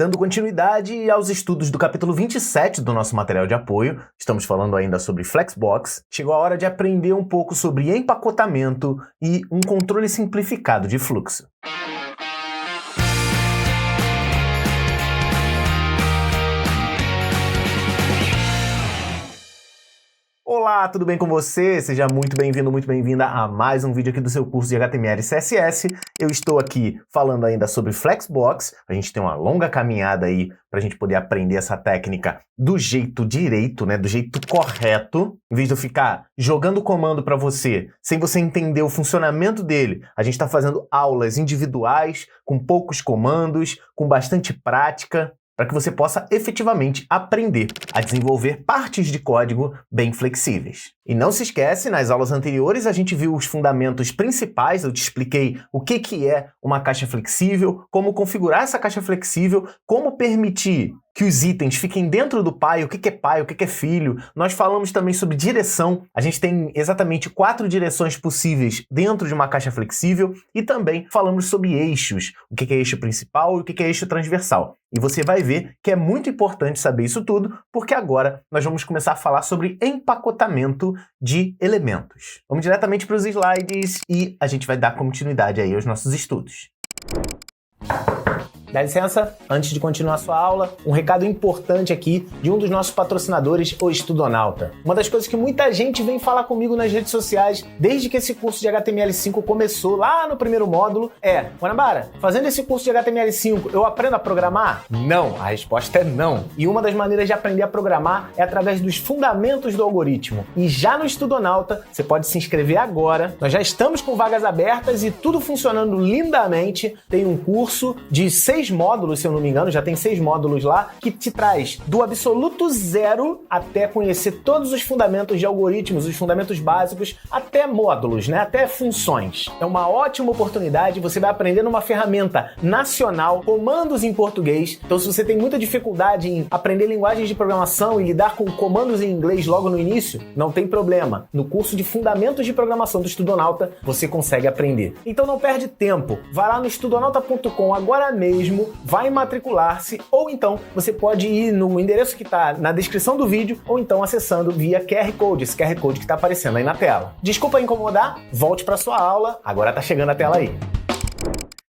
Dando continuidade aos estudos do capítulo 27 do nosso material de apoio, estamos falando ainda sobre Flexbox, chegou a hora de aprender um pouco sobre empacotamento e um controle simplificado de fluxo. Olá, tudo bem com você? Seja muito bem-vindo, muito bem-vinda a mais um vídeo aqui do seu curso de HTML e CSS. Eu estou aqui falando ainda sobre Flexbox. A gente tem uma longa caminhada aí para a gente poder aprender essa técnica do jeito direito, né? Do jeito correto. Em vez de eu ficar jogando o comando para você, sem você entender o funcionamento dele, a gente está fazendo aulas individuais, com poucos comandos, com bastante prática, para que você possa efetivamente aprender a desenvolver partes de código bem flexíveis. E não se esquece, nas aulas anteriores a gente viu os fundamentos principais, eu te expliquei o que é uma caixa flexível, como configurar essa caixa flexível, como permitir que os itens fiquem dentro do pai, o que é pai, o que é filho. Nós falamos também sobre direção. A gente tem exatamente 4 direções possíveis dentro de uma caixa flexível e também falamos sobre eixos, o que é eixo principal e o que é eixo transversal. E você vai ver que é muito importante saber isso tudo, porque agora nós vamos começar a falar sobre empacotamento de elementos. Vamos diretamente para os slides e a gente vai dar continuidade aí aos nossos estudos. Dá licença, antes de continuar a sua aula, um recado importante aqui de um dos nossos patrocinadores, o Estudonauta. Uma das coisas que muita gente vem falar comigo nas redes sociais, desde que esse curso de HTML5 começou lá no primeiro módulo, é: Guanabara, fazendo esse curso de HTML5, eu aprendo a programar? Não, a resposta é não. E uma das maneiras de aprender a programar é através dos fundamentos do algoritmo. E já no Estudonauta, você pode se inscrever agora. Nós já estamos com vagas abertas e tudo funcionando lindamente. Tem um curso de 6 módulos, se eu não me engano, já tem 6 módulos lá, que te traz do absoluto zero até conhecer todos os fundamentos de algoritmos, os fundamentos básicos, até módulos, né? Até funções. É uma ótima oportunidade, você vai aprender numa ferramenta nacional, comandos em português. Então, se você tem muita dificuldade em aprender linguagens de programação e lidar com comandos em inglês logo no início, não tem problema. No curso de Fundamentos de Programação do Estudonauta, você consegue aprender. Então, não perde tempo. Vai lá no estudonauta.com agora mesmo, vai matricular-se, ou então você pode ir no endereço que está na descrição do vídeo, ou então acessando via QR Code, esse QR Code que está aparecendo aí na tela. Desculpa incomodar, volte para sua aula, agora está chegando a tela aí.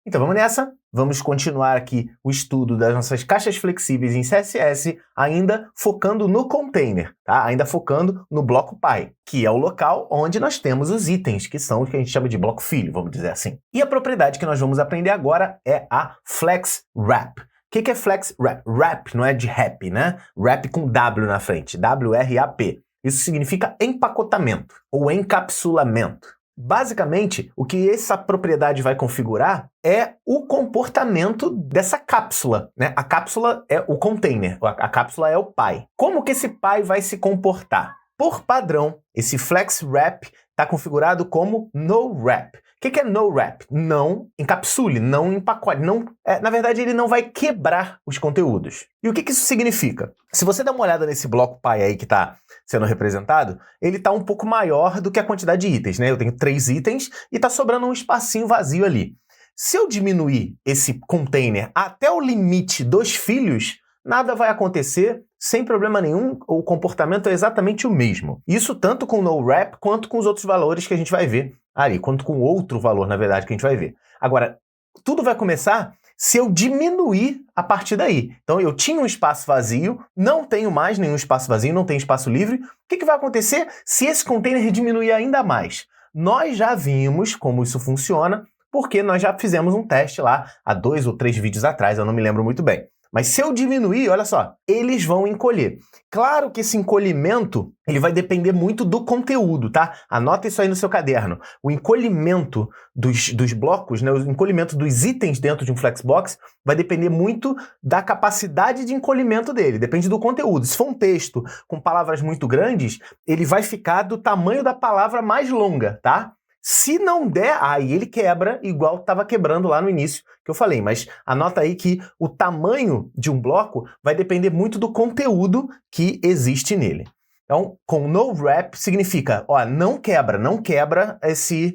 Então vamos nessa, vamos continuar aqui o estudo das nossas caixas flexíveis em CSS, ainda focando no container, tá? Ainda focando no bloco pai, que é o local onde nós temos os itens, que são o que a gente chama de bloco filho, vamos dizer assim. E a propriedade que nós vamos aprender agora é a Flex Wrap. O que é Flex Wrap? Wrap não é de wrap, né? Wrap com W na frente, W-R-A-P. Isso significa empacotamento ou encapsulamento. Basicamente, o que essa propriedade vai configurar é o comportamento dessa cápsula, né? A cápsula é o container, a cápsula é o pai. Como que esse pai vai se comportar? Por padrão, esse Flex Wrap está configurado como No Wrap. O que é No Wrap? Não encapsule, não empacote, na verdade ele não vai quebrar os conteúdos. E o que isso significa? Se você dá uma olhada nesse bloco pai aí que está sendo representado, ele está um pouco maior do que a quantidade de itens, né? Eu tenho 3 itens e está sobrando um espacinho vazio ali. Se eu diminuir esse container até o limite dos filhos, nada vai acontecer, sem problema nenhum, o comportamento é exatamente o mesmo. Isso tanto com o No Wrap quanto com os outros valores que a gente vai ver ali, quanto com outro valor, na verdade, que a gente vai ver. Agora, tudo vai começar se eu diminuir a partir daí. Então, eu tinha um espaço vazio, não tenho mais nenhum espaço vazio, não tenho espaço livre. O que vai acontecer se esse container diminuir ainda mais? Nós já vimos como isso funciona, porque nós já fizemos um teste lá há 2 ou 3 vídeos atrás, eu não me lembro muito bem. Mas se eu diminuir, olha só, eles vão encolher. Claro que esse encolhimento, ele vai depender muito do conteúdo, tá? Anota isso aí no seu caderno. O encolhimento dos blocos, né, o encolhimento dos itens dentro de um Flexbox vai depender muito da capacidade de encolhimento dele, depende do conteúdo. Se for um texto com palavras muito grandes, ele vai ficar do tamanho da palavra mais longa, tá? Se não der, aí ele quebra, igual estava quebrando lá no início que eu falei. Mas anota aí que o tamanho de um bloco vai depender muito do conteúdo que existe nele. Então, com no wrap significa, ó, não quebra esse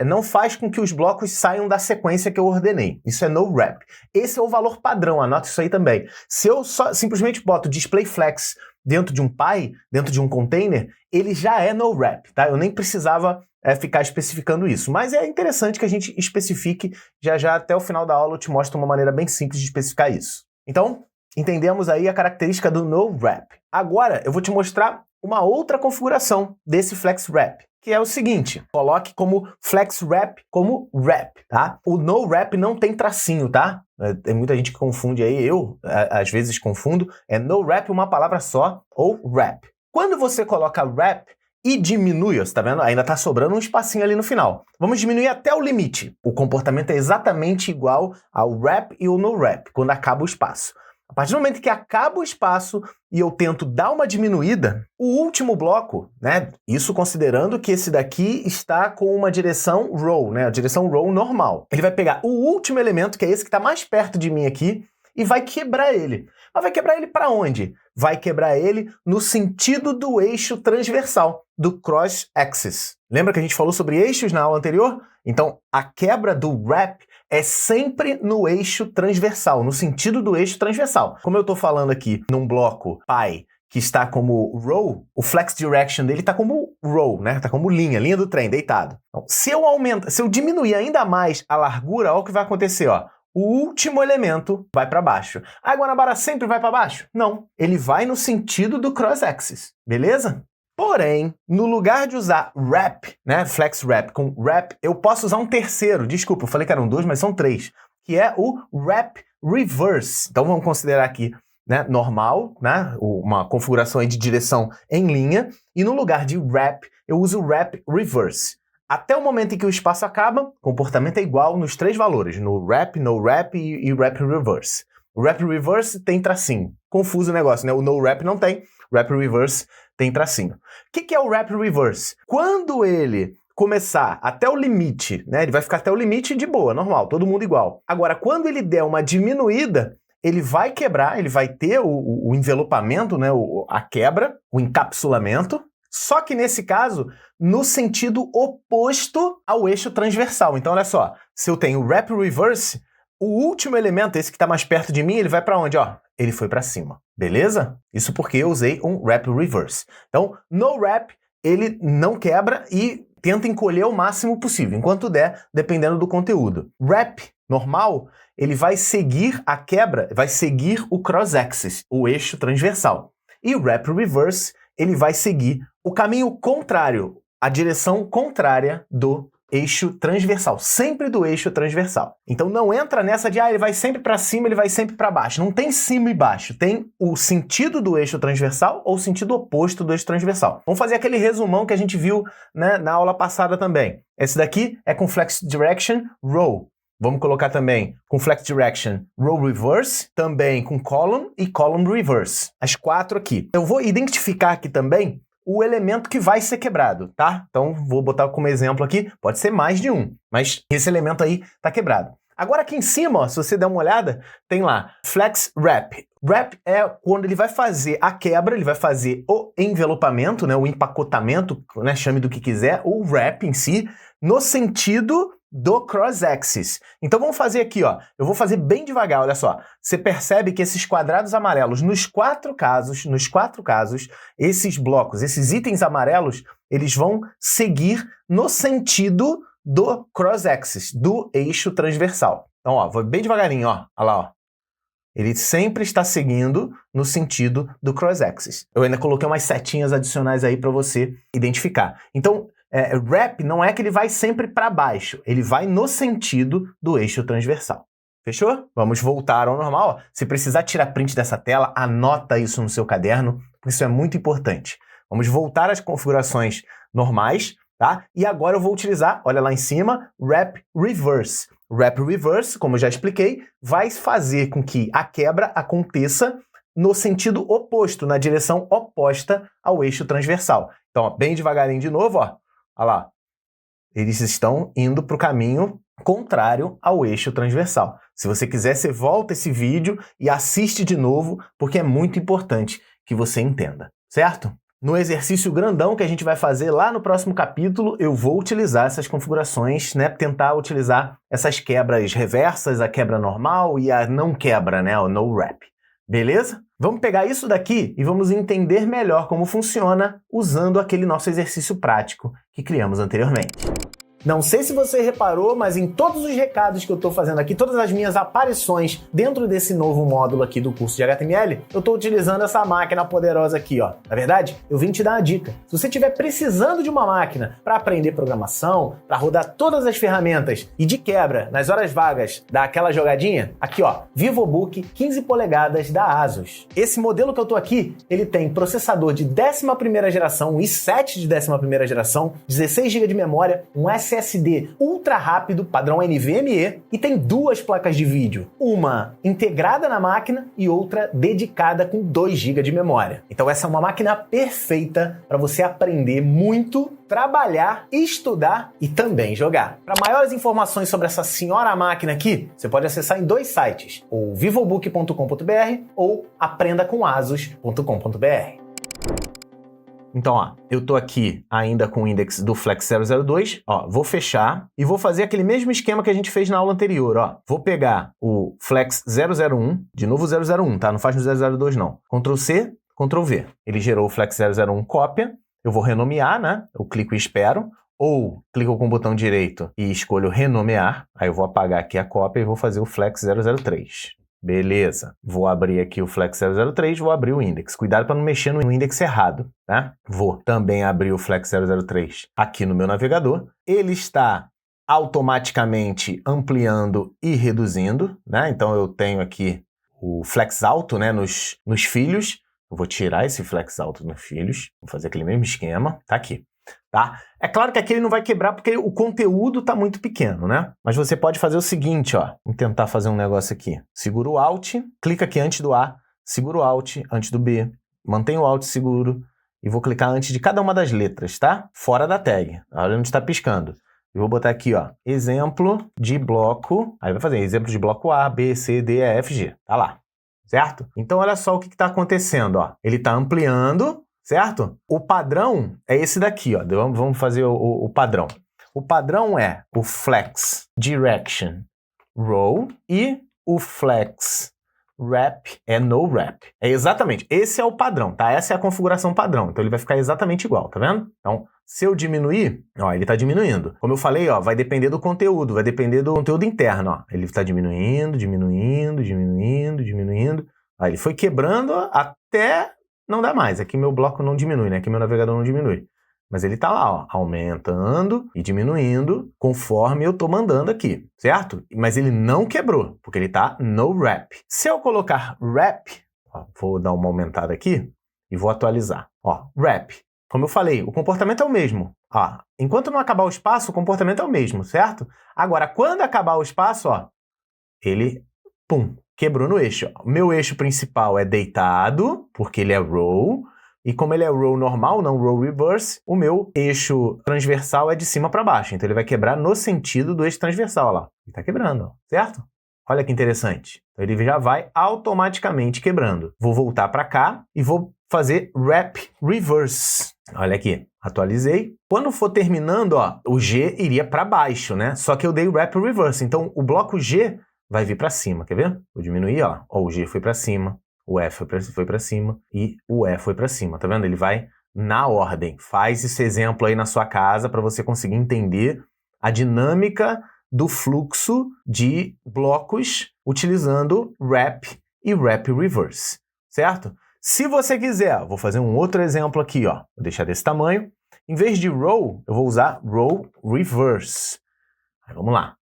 não faz com que os blocos saiam da sequência que eu ordenei. Isso é no wrap. Esse é o valor padrão, anota isso aí também. Se eu só simplesmente boto display flex dentro de um py, dentro de um container, ele já é no wrap, tá? Eu nem precisava ficar especificando isso. Mas é interessante que a gente especifique, já até o final da aula eu te mostro uma maneira bem simples de especificar isso. Então, entendemos aí a característica do no wrap. Agora, eu vou te mostrar uma outra configuração desse flex wrap, que é o seguinte: coloque como flex wrap como wrap, tá? O no wrap não tem tracinho, tá? Tem muita gente que confunde aí, eu às vezes confundo, é no wrap uma palavra só ou wrap. Quando você coloca wrap e diminui, você tá vendo? Ainda tá sobrando um espacinho ali no final. Vamos diminuir até o limite. O comportamento é exatamente igual ao wrap e o no wrap, quando acaba o espaço. A partir do momento que acaba o espaço e eu tento dar uma diminuída, o último bloco, né? Isso considerando que esse daqui está com uma direção row, né? A direção row normal. Ele vai pegar o último elemento, que é esse que está mais perto de mim aqui, e vai quebrar ele. Mas vai quebrar ele para onde? Vai quebrar ele no sentido do eixo transversal, do cross-axis. Lembra que a gente falou sobre eixos na aula anterior? Então, a quebra do wrap é sempre no eixo transversal, no sentido do eixo transversal. Como eu estou falando aqui num bloco py que está como row, o flex direction dele está como row, né? Está como linha do trem, deitado. Então, se eu diminuir ainda mais a largura, olha o que vai acontecer, ó. O último elemento vai para baixo. A Guanabara sempre vai para baixo? Não. Ele vai no sentido do cross-axis, beleza? Porém, no lugar de usar wrap, né, flex wrap com wrap, eu posso usar um terceiro. Desculpa, eu falei que eram dois, mas são três. Que é o wrap reverse. Então vamos considerar aqui, né, normal, né, uma configuração aí de direção em linha. E no lugar de wrap, eu uso wrap reverse. Até o momento em que o espaço acaba, o comportamento é igual nos três valores, no wrap, no wrap e wrap reverse. O wrap reverse tem tracinho. Confuso o negócio, né? O no wrap não tem, wrap reverse tem tracinho. O que é o wrap reverse? Quando ele começar até o limite, né? Ele vai ficar até o limite de boa, normal, todo mundo igual. Agora, quando ele der uma diminuída, ele vai quebrar, ele vai ter o envelopamento, né? A quebra, o encapsulamento. Só que nesse caso, no sentido oposto ao eixo transversal. Então, olha só, se eu tenho wrap reverse, o último elemento, esse que está mais perto de mim, ele vai para onde? Ó, ele foi para cima, beleza? Isso porque eu usei um wrap reverse. Então, no wrap, ele não quebra e tenta encolher o máximo possível, enquanto der, dependendo do conteúdo. Wrap normal, ele vai seguir a quebra, vai seguir o cross-axis, o eixo transversal. E o wrap reverse, ele vai seguir o caminho contrário, a direção contrária do eixo transversal, sempre do eixo transversal. Então não entra nessa de, ele vai sempre para cima, ele vai sempre para baixo. Não tem cima e baixo, tem o sentido do eixo transversal ou o sentido oposto do eixo transversal. Vamos fazer aquele resumão que a gente viu, né, na aula passada também. Esse daqui é com flex direction row. Vamos colocar também com flex direction row reverse, também com column e column reverse. As quatro aqui. Eu vou identificar aqui também o elemento que vai ser quebrado, tá? Então, vou botar como exemplo aqui, pode ser mais de um, mas esse elemento aí tá quebrado. Agora aqui em cima, ó, se você der uma olhada, tem lá flex wrap. Wrap é quando ele vai fazer a quebra, ele vai fazer o envelopamento, né, o empacotamento, né, chame do que quiser, o wrap em si, no sentido do cross-axis. Então vamos fazer aqui, ó. Eu vou fazer bem devagar, olha só. Você percebe que esses quadrados amarelos, nos quatro casos, esses blocos, esses itens amarelos, eles vão seguir no sentido do cross-axis, do eixo transversal. Então, ó, vou bem devagarinho, ó. Olha lá, ó. Ele sempre está seguindo no sentido do cross-axis. Eu ainda coloquei umas setinhas adicionais aí para você identificar. Então, wrap não é que ele vai sempre para baixo, ele vai no sentido do eixo transversal. Fechou? Vamos voltar ao normal. Ó. Se precisar tirar print dessa tela, anota isso no seu caderno, porque isso é muito importante. Vamos voltar às configurações normais, tá? E agora eu vou utilizar, olha lá em cima, wrap reverse. Wrap reverse, como eu já expliquei, vai fazer com que a quebra aconteça no sentido oposto, na direção oposta ao eixo transversal. Então, ó, bem devagarinho de novo, ó. Olha lá. Eles estão indo para o caminho contrário ao eixo transversal. Se você quiser, você volta esse vídeo e assiste de novo, porque é muito importante que você entenda, certo? No exercício grandão que a gente vai fazer lá no próximo capítulo, eu vou utilizar essas configurações, né? Tentar utilizar essas quebras reversas, a quebra normal e a não quebra, né? O no wrap. Beleza? Vamos pegar isso daqui e vamos entender melhor como funciona usando aquele nosso exercício prático que criamos anteriormente. Não sei se você reparou, mas em todos os recados que eu estou fazendo aqui, todas as minhas aparições dentro desse novo módulo aqui do curso de HTML, eu estou utilizando essa máquina poderosa aqui, ó. Na verdade, eu vim te dar uma dica. Se você estiver precisando de uma máquina para aprender programação, para rodar todas as ferramentas e de quebra, nas horas vagas, dar aquela jogadinha, aqui ó, VivoBook 15 polegadas da ASUS. Esse modelo que eu estou aqui, ele tem processador de 11ª geração, um i7 de 11ª geração, 16 GB de memória, um SSD ultra rápido, padrão NVMe, e tem duas placas de vídeo, uma integrada na máquina e outra dedicada com 2 GB de memória. Então essa é uma máquina perfeita para você aprender muito, trabalhar, estudar e também jogar. Para maiores informações sobre essa senhora máquina aqui, você pode acessar em 2 sites, ou vivobook.com.br ou aprendacomasus.com.br. Então, ó, eu tô aqui ainda com o index do Flex 002, ó, vou fechar e vou fazer aquele mesmo esquema que a gente fez na aula anterior, ó. Vou pegar o Flex 001, de novo 001, tá? Não faz no 002 não. Ctrl C, Ctrl V. Ele gerou o Flex 001 cópia, eu vou renomear, né? Eu clico e espero, ou clico com o botão direito e escolho renomear, aí eu vou apagar aqui a cópia e vou fazer o Flex 003. Beleza, vou abrir aqui o Flex 003, vou abrir o index. Cuidado para não mexer no index errado, tá? Vou também abrir o Flex 003 aqui no meu navegador. Ele está automaticamente ampliando e reduzindo, né? Então eu tenho aqui o Flex Alto, né, nos filhos. Eu vou tirar esse Flex Alto nos filhos, vou fazer aquele mesmo esquema, tá aqui. Tá? É claro que aqui ele não vai quebrar porque o conteúdo está muito pequeno, né? Mas você pode fazer o seguinte, ó. Vamos tentar fazer um negócio aqui. Segura o Alt, clica aqui antes do A, segura o Alt antes do B, mantém o Alt seguro e vou clicar antes de cada uma das letras, tá? Fora da tag. Olha onde está piscando. Eu vou botar aqui, ó, exemplo de bloco. Aí vai fazer exemplo de bloco A, B, C, D, E, F, G. Tá lá, certo? Então olha só o que está acontecendo, ó. Ele está ampliando, certo? O padrão é esse daqui, ó. Vamos fazer o padrão. O padrão é o Flex Direction Row e o Flex Wrap é No Wrap. É exatamente, esse é o padrão, tá? Essa é a configuração padrão. Então ele vai ficar exatamente igual, tá vendo? Então, se eu diminuir, ó, ele tá diminuindo. Como eu falei, ó, vai depender do conteúdo, vai depender do conteúdo interno, ó. Ele tá diminuindo, diminuindo, diminuindo, diminuindo. Aí ele foi quebrando até não dá mais. Aqui meu bloco não diminui, né? Aqui meu navegador não diminui. Mas ele tá lá, ó, aumentando e diminuindo conforme eu tô mandando aqui, certo? Mas ele não quebrou, porque ele tá no wrap. Se eu colocar wrap, ó, vou dar uma aumentada aqui e vou atualizar. Ó, wrap. Como eu falei, o comportamento é o mesmo. Ó, enquanto não acabar o espaço, o comportamento é o mesmo, certo? Agora, quando acabar o espaço, ó, ele, pum, quebrou no eixo. O meu eixo principal é deitado, porque ele é row, e como ele é row normal, não row reverse, o meu eixo transversal é de cima para baixo. Então ele vai quebrar no sentido do eixo transversal, ó lá. Ele está quebrando, ó, certo? Olha que interessante. Então ele já vai automaticamente quebrando. Vou voltar para cá e vou fazer wrap reverse. Olha aqui, atualizei. Quando for terminando, ó, o G iria para baixo, né? Só que eu dei wrap reverse. Então o bloco G vai vir para cima, quer ver? Vou diminuir, ó. Ó, o G foi para cima, o F foi para cima e o E foi para cima, tá vendo? Ele vai na ordem. Faz esse exemplo aí na sua casa para você conseguir entender a dinâmica do fluxo de blocos utilizando wrap e wrap reverse, certo? Se você quiser, vou fazer um outro exemplo aqui, ó. Vou deixar desse tamanho. Em vez de row, eu vou usar row reverse. Aí, vamos lá.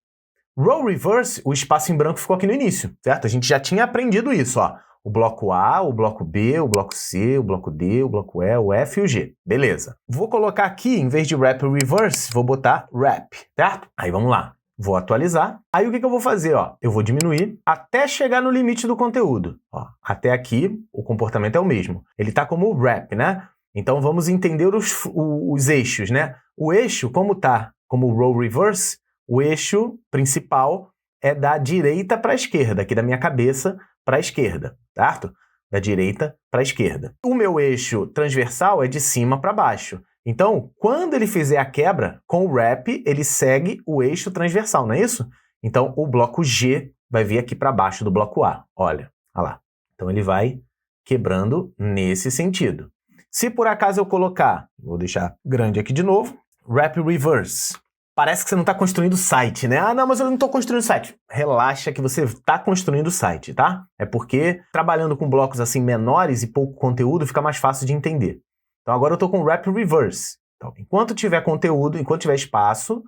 Row reverse, o espaço em branco ficou aqui no início, certo? A gente já tinha aprendido isso, ó. O bloco A, o bloco B, o bloco C, o bloco D, o bloco E, o F e o G. Beleza. Vou colocar aqui, em vez de wrap reverse, vou botar wrap, certo? Aí vamos lá. Vou atualizar. Aí o que eu vou fazer, ó? Eu vou diminuir até chegar no limite do conteúdo. Ó, até aqui, o comportamento é o mesmo. Ele tá como wrap, né? Então vamos entender os eixos, né? O eixo, como tá como row reverse, o eixo principal é da direita para a esquerda, aqui da minha cabeça para a esquerda, certo? da direita para a esquerda. O meu eixo transversal é de cima para baixo. Então, quando ele fizer a quebra, com o wrap, ele segue o eixo transversal, não é isso? Então, o bloco G vai vir aqui para baixo do bloco A. Olha lá. Então, ele vai quebrando nesse sentido. Se por acaso eu colocar, vou deixar grande aqui de novo, wrap reverse. Parece que você não está construindo site, né? Ah, não, mas eu não estou construindo site. Relaxa que você está construindo site, tá? É porque trabalhando com blocos assim menores e pouco conteúdo fica mais fácil de entender. Então agora eu estou com wrap reverse. Então, enquanto tiver conteúdo, enquanto tiver espaço, o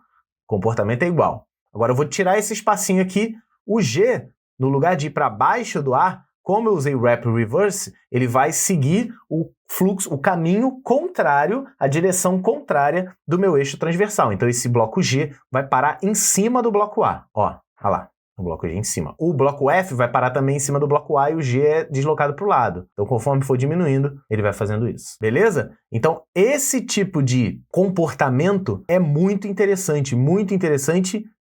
comportamento é igual. Agora eu vou tirar esse espacinho aqui. O G, no lugar de ir para baixo do A, como eu usei wrap reverse, ele vai seguir o fluxo, o caminho contrário, a direção contrária do meu eixo transversal. Então esse bloco G vai parar em cima do bloco A. Ó, olha lá, o bloco G em cima. O bloco F vai parar também em cima do bloco A e o G é deslocado para o lado. Então conforme for diminuindo, ele vai fazendo isso. Beleza? Então esse tipo de comportamento é muito interessante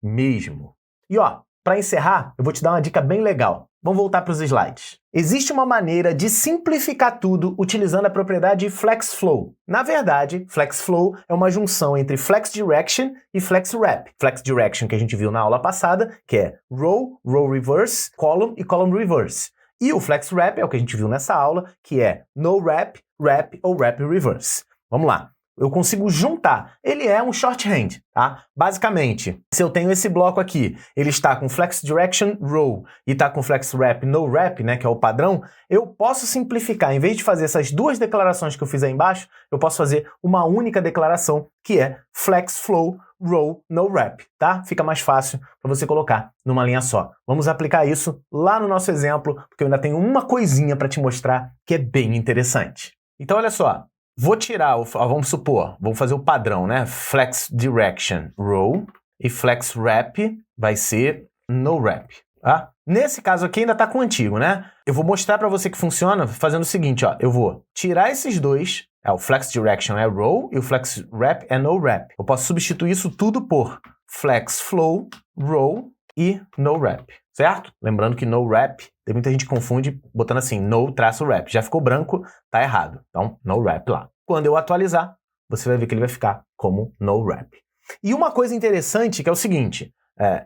mesmo. E ó, para encerrar, eu vou te dar uma dica bem legal. Vamos voltar para os slides. Existe uma maneira de simplificar tudo utilizando a propriedade FlexFlow. Na verdade, FlexFlow é uma junção entre FlexDirection e FlexWrap. FlexDirection que a gente viu na aula passada, que é Row, Row Reverse, Column e Column Reverse. E o FlexWrap é o que a gente viu nessa aula, que é NoWrap, Wrap ou Wrap Reverse. Vamos lá. Eu consigo juntar. Ele é um shorthand, tá? Basicamente, se eu tenho esse bloco aqui, ele está com Flex Direction Row e está com Flex Wrap No Wrap, né, que é o padrão, eu posso simplificar. Em vez de fazer essas duas declarações que eu fiz aí embaixo, eu posso fazer uma única declaração, que é Flex Flow Row No Wrap, tá? Fica mais fácil para você colocar numa linha só. Vamos aplicar isso lá no nosso exemplo, porque eu ainda tenho uma coisinha para te mostrar que é bem interessante. Então, olha só. Vou tirar, vamos supor, vamos fazer o padrão, né? Flex Direction Row e Flex Wrap vai ser No Wrap, tá? Nesse caso aqui ainda tá com o antigo, né? Eu vou mostrar para você que funciona fazendo o seguinte, ó. Eu vou tirar esses dois, o Flex Direction é Row e o Flex Wrap é No Wrap. Eu posso substituir isso tudo por Flex Flow, Row e No Wrap, certo? Lembrando que No Wrap, tem muita gente que confunde botando assim, No-Wrap. Já ficou branco, tá errado. Então, No Wrap lá. Quando eu atualizar, você vai ver que ele vai ficar como No Wrap. E uma coisa interessante que é o seguinte,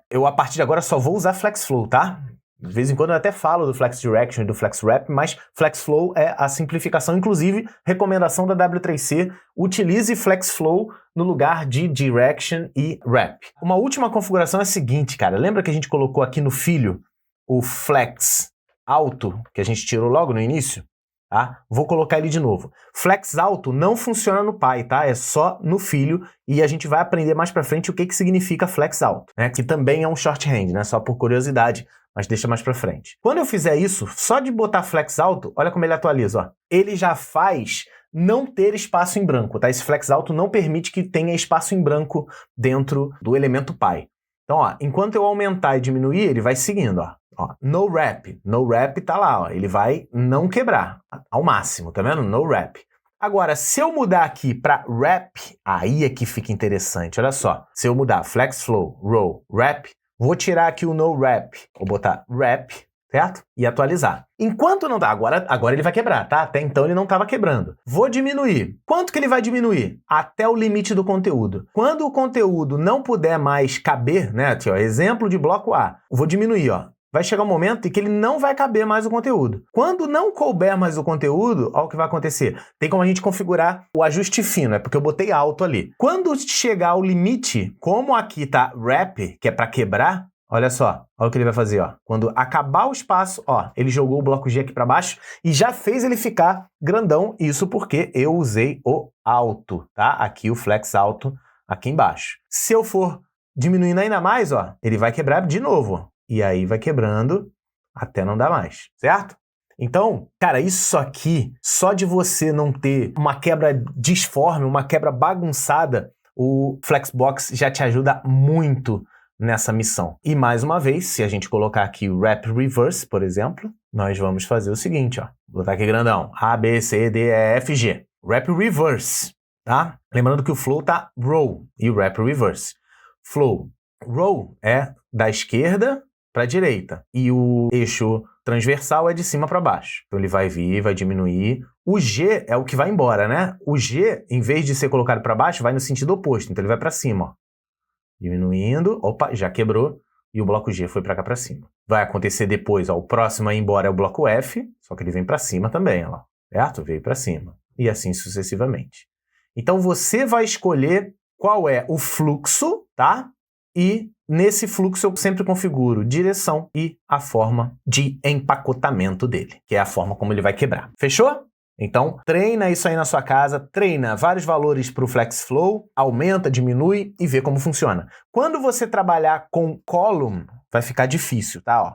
eu a partir de agora só vou usar FlexFlow, tá? De vez em quando eu até falo do Flex Direction e do Flex Wrap, mas FlexFlow é a simplificação, inclusive, recomendação da W3C, utilize FlexFlow no lugar de Direction e Wrap. Uma última configuração é a seguinte, cara, lembra que a gente colocou aqui no filho o Flex Alto, que a gente tirou logo no início? Tá? Vou colocar ele de novo. Flex Alto não funciona no pai, tá? É só no filho e a gente vai aprender mais pra frente o que significa Flex Alto, né? Que também é um shorthand, né? Só por curiosidade, mas deixa mais pra frente. Quando eu fizer isso, só de botar Flex Alto, olha como ele atualiza, ó. Ele já faz não ter espaço em branco, tá? Esse Flex Alto não permite que tenha espaço em branco dentro do elemento pai. Então, ó, enquanto eu aumentar e diminuir, ele vai seguindo, ó. Ó, No Wrap. No Wrap tá lá, ó. Ele vai não quebrar ao máximo, tá vendo? No Wrap. Agora, se eu mudar aqui para Wrap, aí é que fica interessante. Olha só. Se eu mudar Flex Flow, Row, Wrap, vou tirar aqui o No Wrap. Vou botar Wrap, certo? E atualizar. Enquanto não dá, agora ele vai quebrar, tá? Até então ele não estava quebrando. Vou diminuir. Quanto que ele vai diminuir? Até o limite do conteúdo. Quando o conteúdo não puder mais caber, né? Aqui, ó, exemplo de bloco A. Vou diminuir, ó. Vai chegar um momento em que ele não vai caber mais o conteúdo. Quando não couber mais o conteúdo, olha o que vai acontecer. Tem como a gente configurar o ajuste fino, é porque eu botei alto ali. Quando chegar ao limite, como aqui tá wrap, que é para quebrar, olha só, olha o que ele vai fazer, ó. Quando acabar o espaço, ó, ele jogou o bloco G aqui para baixo e já fez ele ficar grandão, isso porque eu usei o alto, tá? Aqui o flex alto aqui embaixo. Se eu for diminuindo ainda mais, ó, ele vai quebrar de novo, ó. E aí vai quebrando até não dar mais, certo? Então, cara, isso aqui, só de você não ter uma quebra disforme, uma quebra bagunçada, o Flexbox já te ajuda muito nessa missão. E mais uma vez, se a gente colocar aqui o Wrap Reverse, por exemplo, nós vamos fazer o seguinte, ó. Vou botar aqui grandão, A, B, C, D, E, F, G. Wrap Reverse, tá? Lembrando que o Flow tá Row e o Wrap Reverse. Flow, Row é da esquerda para a direita. E o eixo transversal é de cima para baixo. Então ele vai vir, vai diminuir. O G é o que vai embora, né? O G, em vez de ser colocado para baixo, vai no sentido oposto. Então ele vai para cima, ó. Diminuindo. Opa, já quebrou. E o bloco G foi para cá para cima. Vai acontecer depois, ó, o próximo a ir embora é o bloco F, só que ele vem para cima também, ó. Certo? Veio para cima. E assim sucessivamente. Então você vai escolher qual é o fluxo, tá? E nesse fluxo eu sempre configuro direção e a forma de empacotamento dele, que é a forma como ele vai quebrar. Fechou? Então, treina isso aí na sua casa, treina vários valores para o FlexFlow, aumenta, diminui e vê como funciona. Quando você trabalhar com column, vai ficar difícil, tá? Ó,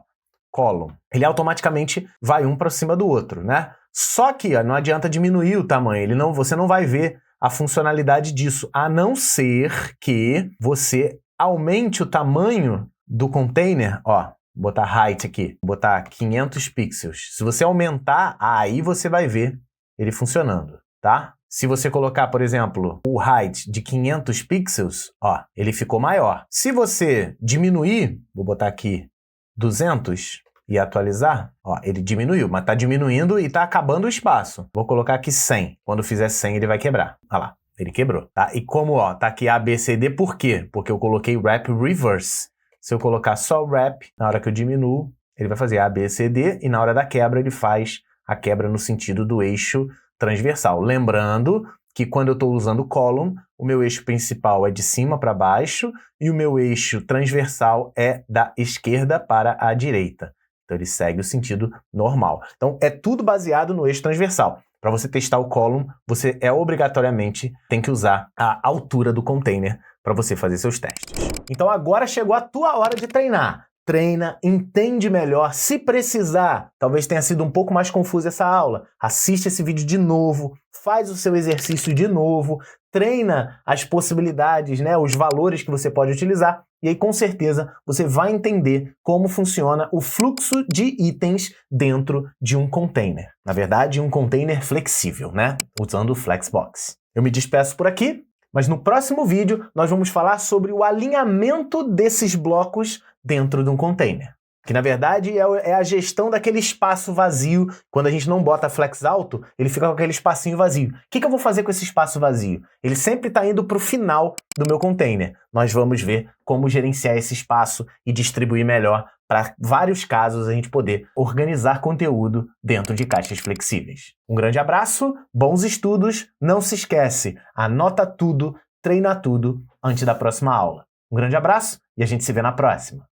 column. Ele automaticamente vai um para cima do outro, né? Só que ó, não adianta diminuir o tamanho, você não vai ver a funcionalidade disso, a não ser que você aumente o tamanho do container, ó, botar height aqui, botar 500 pixels. Se você aumentar, aí você vai ver ele funcionando, tá? Se você colocar, por exemplo, o height de 500 pixels, ó, ele ficou maior. Se você diminuir, vou botar aqui 200 e atualizar, ó, ele diminuiu, mas tá diminuindo e tá acabando o espaço. Vou colocar aqui 100. Quando fizer 100, ele vai quebrar. Olha lá, ele quebrou, tá? E como, ó, tá aqui A, B, C, D, por quê? Porque eu coloquei wrap reverse. Se eu colocar só wrap, na hora que eu diminuo, ele vai fazer A, B, C, D, e na hora da quebra ele faz a quebra no sentido do eixo transversal. Lembrando que quando eu estou usando column, o meu eixo principal é de cima para baixo e o meu eixo transversal é da esquerda para a direita. Então ele segue o sentido normal. Então é tudo baseado no eixo transversal. Para você testar o column, você obrigatoriamente tem que usar a altura do container para você fazer seus testes. Então agora chegou a tua hora de treinar. Treina, entende melhor, se precisar, talvez tenha sido um pouco mais confusa essa aula, assiste esse vídeo de novo, faz o seu exercício de novo, treina as possibilidades, né, os valores que você pode utilizar, e aí com certeza você vai entender como funciona o fluxo de itens dentro de um container. Na verdade, um container flexível, né, usando o Flexbox. Eu me despeço por aqui, mas no próximo vídeo nós vamos falar sobre o alinhamento desses blocos dentro de um container. Que na verdade é a gestão daquele espaço vazio. Quando a gente não bota flex alto, ele fica com aquele espacinho vazio. O que eu vou fazer com esse espaço vazio? Ele sempre está indo para o final do meu container. Nós vamos ver como gerenciar esse espaço e distribuir melhor para vários casos a gente poder organizar conteúdo dentro de caixas flexíveis. Um grande abraço, bons estudos, não se esquece, anota tudo, treina tudo antes da próxima aula. Um grande abraço e a gente se vê na próxima.